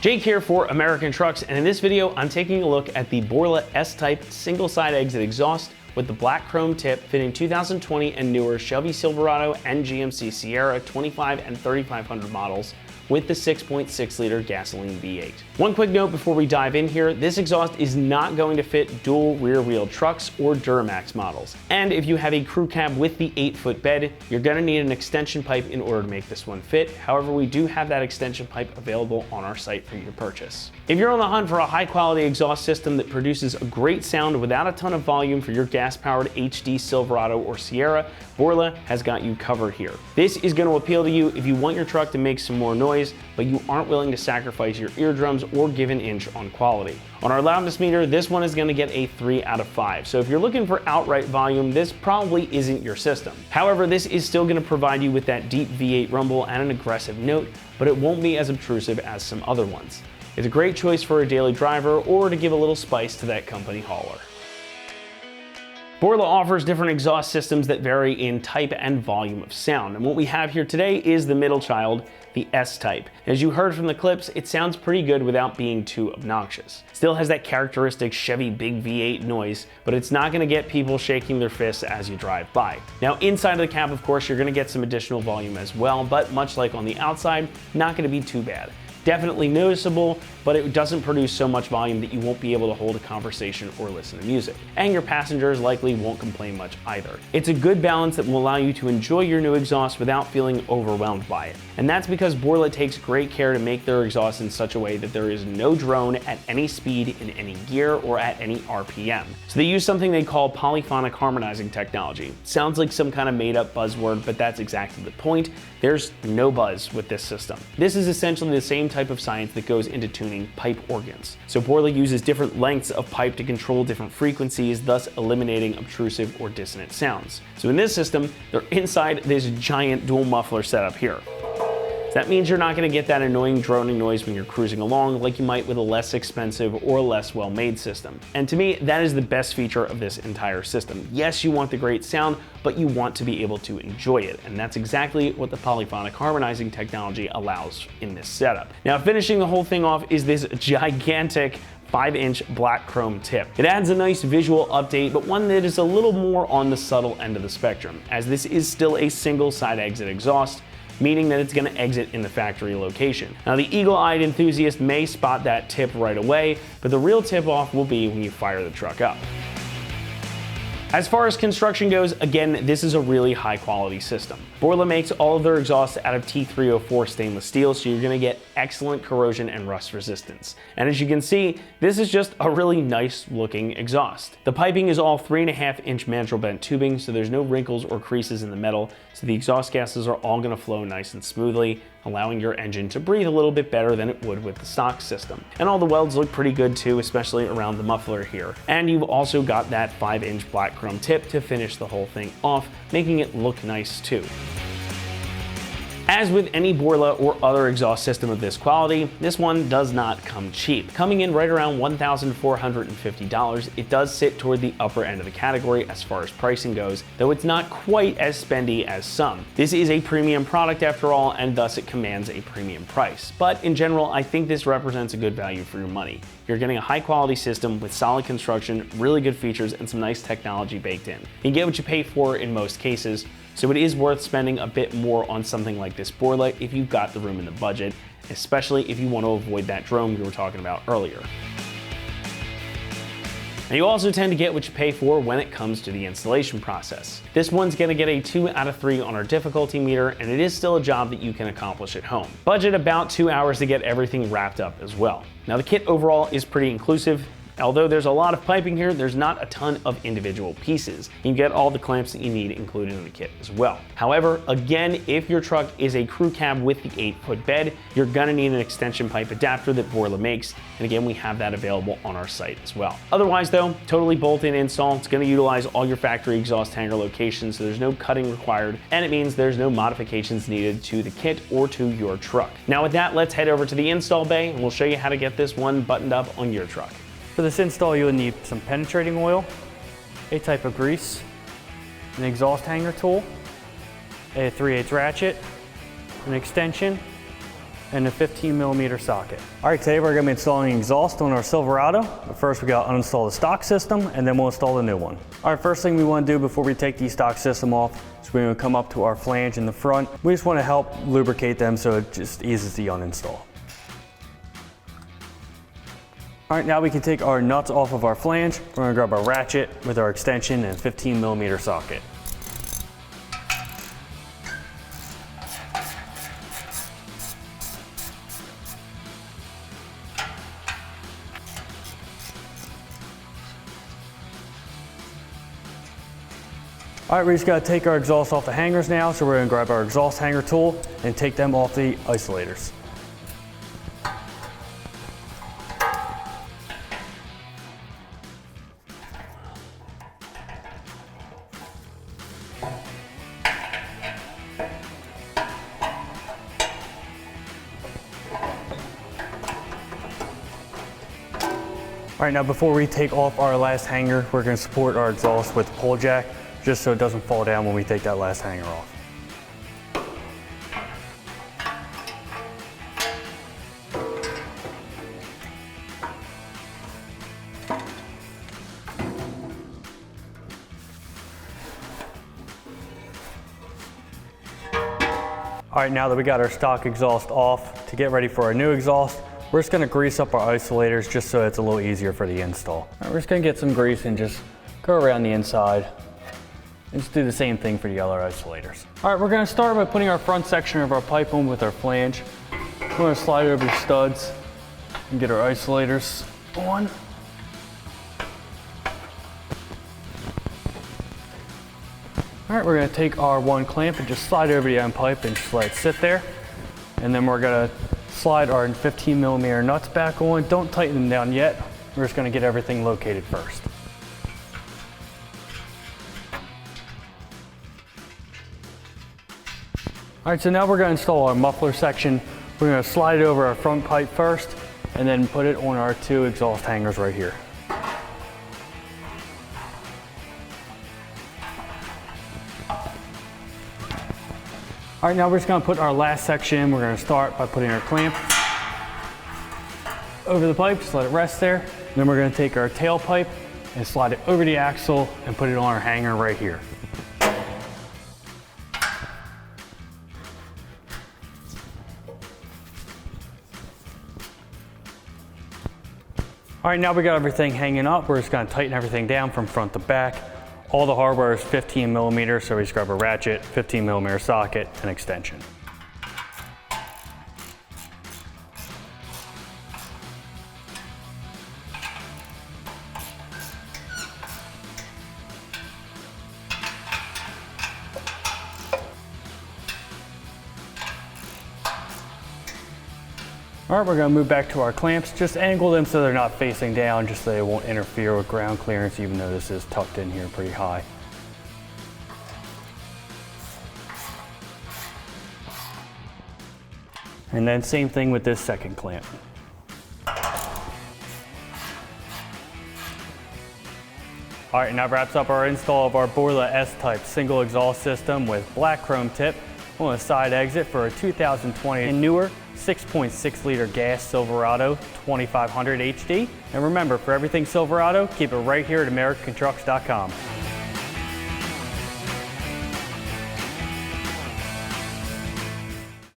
Jake here for American Trucks, and in this video I'm taking a look at the Borla S-Type single side exit exhaust with the black chrome tip fitting 2020 and newer Chevy Silverado and GMC Sierra 25 and 3500 models with the 6.6 liter gasoline V8. One quick note before we dive in here, this exhaust is not going to fit dual rear wheel trucks or Duramax models. And if you have a crew cab with the 8-foot bed, you're gonna need an extension pipe in order to make this one fit. However, we do have that extension pipe available on our site for you to purchase. If you're on the hunt for a high quality exhaust system that produces a great sound without a ton of volume for your gas powered HD Silverado or Sierra, Borla has got you covered here. This is gonna appeal to you if you want your truck to make some more noise, but you aren't willing to sacrifice your eardrums or give an inch on quality. On our loudness meter, this one is going to get a 3 out of 5. So if you're looking for outright volume, this probably isn't your system. However, this is still going to provide you with that deep V8 rumble and an aggressive note, but it won't be as obtrusive as some other ones. It's a great choice for a daily driver or to give a little spice to that company hauler. Borla offers different exhaust systems that vary in type and volume of sound, and what we have here today is the middle child, the S-Type. As you heard from the clips, it sounds pretty good without being too obnoxious. Still has that characteristic Chevy big V8 noise, but it's not gonna get people shaking their fists as you drive by. Now inside of the cab, of course, you're gonna get some additional volume as well, but much like on the outside, not gonna be too bad. Definitely noticeable, but it doesn't produce so much volume that you won't be able to hold a conversation or listen to music. And your passengers likely won't complain much either. It's a good balance that will allow you to enjoy your new exhaust without feeling overwhelmed by it. And that's because Borla takes great care to make their exhaust in such a way that there is no drone at any speed, in any gear, or at any RPM. So they use something they call polyphonic harmonizing technology. Sounds like some kind of made up buzzword, but that's exactly the point. There's no buzz with this system. This is essentially the same type of science that goes into tuning pipe organs. So Borla uses different lengths of pipe to control different frequencies, thus eliminating obtrusive or dissonant sounds. So in this system, they're inside this giant dual muffler setup here. That means you're not going to get that annoying droning noise when you're cruising along like you might with a less expensive or less well-made system. And to me, that is the best feature of this entire system. Yes, you want the great sound, but you want to be able to enjoy it. And that's exactly what the polyphonic harmonizing technology allows in this setup. Now, finishing the whole thing off is this gigantic 5-inch black chrome tip. It adds a nice visual update, but one that is a little more on the subtle end of the spectrum, as this is still a single side exit exhaust, meaning that it's going to exit in the factory location. Now the eagle-eyed enthusiast may spot that tip right away, but the real tip-off will be when you fire the truck up. As far as construction goes, again, this is a really high quality system. Borla makes all of their exhausts out of T304 stainless steel, so you're gonna get excellent corrosion and rust resistance. And as you can see, this is just a really nice looking exhaust. The piping is all 3.5-inch mandrel bent tubing, so there's no wrinkles or creases in the metal, so the exhaust gases are all gonna flow nice and smoothly, allowing your engine to breathe a little bit better than it would with the stock system. And all the welds look pretty good too, especially around the muffler here. And you've also got that 5-inch black chrome tip to finish the whole thing off, making it look nice too. As with any Borla or other exhaust system of this quality, this one does not come cheap. Coming in right around $1,450, it does sit toward the upper end of the category as far as pricing goes, though it's not quite as spendy as some. This is a premium product after all, and thus it commands a premium price. But in general, I think this represents a good value for your money. You're getting a high quality system with solid construction, really good features, and some nice technology baked in. You get what you pay for in most cases, so it is worth spending a bit more on something like this Borla if you've got the room in the budget, especially if you want to avoid that drone we were talking about earlier. Now you also tend to get what you pay for when it comes to the installation process. This one's gonna get a 2 out of 3 on our difficulty meter, and it is still a job that you can accomplish at home. Budget about 2 hours to get everything wrapped up as well. Now the kit overall is pretty inclusive. Although there's a lot of piping here, there's not a ton of individual pieces. You can get all the clamps that you need included in the kit as well. However, again, if your truck is a crew cab with the 8-foot bed, you're gonna need an extension pipe adapter that Borla makes, and again, we have that available on our site as well. Otherwise though, totally bolt-in install. It's gonna utilize all your factory exhaust hanger locations, so there's no cutting required, and it means there's no modifications needed to the kit or to your truck. Now with that, let's head over to the install bay, and we'll show you how to get this one buttoned up on your truck. For this install, you'll need some penetrating oil, a type of grease, an exhaust hanger tool, a 3/8 ratchet, an extension, and a 15mm socket. All right, today we're gonna be installing exhaust on our Silverado. But first we gotta uninstall the stock system and then we'll install the new one. All right, first thing we wanna do before we take the stock system off is we're gonna come up to our flange in the front. We just wanna help lubricate them so it just eases the uninstall. All right, now we can take our nuts off of our flange. We're gonna grab our ratchet with our extension and 15mm socket. All right, we just gotta take our exhaust off the hangers now, so we're gonna grab our exhaust hanger tool and take them off the isolators. All right, now before we take off our last hanger, we're gonna support our exhaust with the pull jack, just so it doesn't fall down when we take that last hanger off. All right, now that we got our stock exhaust off, to get ready for our new exhaust, we're just gonna grease up our isolators just so it's a little easier for the install. All right, we're just gonna get some grease and just go around the inside. And just do the same thing for the other isolators. All right, we're gonna start by putting our front section of our pipe on with our flange. We're gonna slide over the studs and get our isolators on. All right, we're gonna take our one clamp and just slide over the end pipe and just let it sit there. And then we're gonna slide our 15mm nuts back on. Don't tighten them down yet. We're just gonna get everything located first. All right, so now we're gonna install our muffler section. We're gonna slide it over our front pipe first and then put it on our two exhaust hangers right here. All right, now we're just gonna put our last section. We're gonna start by putting our clamp over the pipe, just let it rest there. Then we're gonna take our tailpipe and slide it over the axle and put it on our hanger right here. All right, now we got everything hanging up. We're just gonna tighten everything down from front to back. All the hardware is 15mm, so we just grab a ratchet, 15mm socket, and extension. All right, we're gonna move back to our clamps. Just angle them so they're not facing down, just so they won't interfere with ground clearance, even though this is tucked in here pretty high. And then same thing with this second clamp. All right, and that wraps up our install of our Borla S-Type single exhaust system with black chrome tip on the side exit for a 2020 and newer 6.6 liter gas Silverado 2500 HD. And remember, for everything Silverado, keep it right here at AmericanTrucks.com.